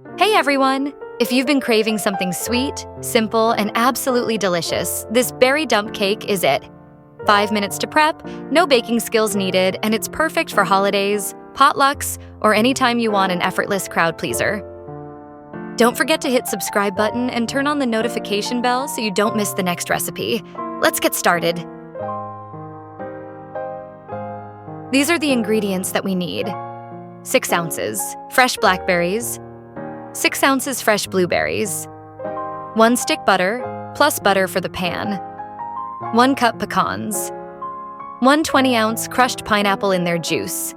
Hey everyone! If you've been craving something sweet, simple, and absolutely delicious, this berry dump cake is it. 5 minutes to prep, no baking skills needed, and it's perfect for holidays, potlucks, or anytime you want an effortless crowd pleaser. Don't forget to hit subscribe button and turn on the notification bell so you don't miss the next recipe. Let's get started. These are the ingredients that we need. 6 ounces fresh blackberries, 6 ounces fresh blueberries, 1 stick butter, plus butter for the pan, 1 cup pecans, 1 20-ounce crushed pineapple in their juice,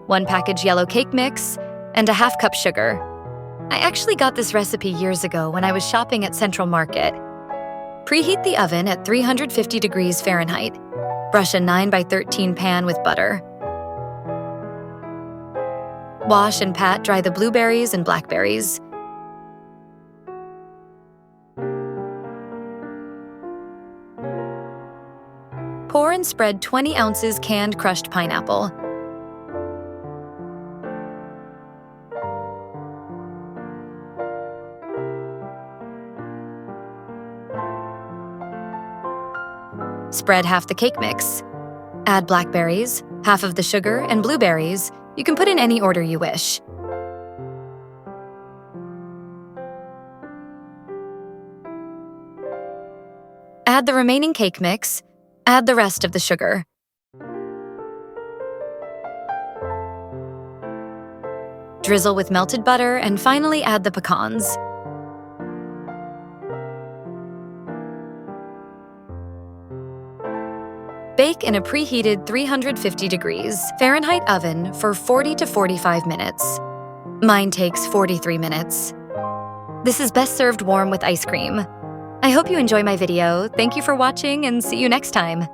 1 package yellow cake mix, and a ½ cup sugar. I actually got this recipe years ago when I was shopping at Central Market. Preheat the oven at 350 degrees Fahrenheit. Brush a 9x13 pan with butter. Wash and pat dry the blueberries and blackberries. Pour and spread 20 ounces canned crushed pineapple. Spread half the cake mix. Add blackberries, half of the sugar, and blueberries. You can put in any order you wish. Add the remaining cake mix. Add the rest of the sugar. Drizzle with melted butter and finally add the pecans. Bake in a preheated 350 degrees Fahrenheit oven for 40 to 45 minutes. Mine takes 43 minutes. This is best served warm with ice cream. I hope you enjoy my video. Thank you for watching and see you next time.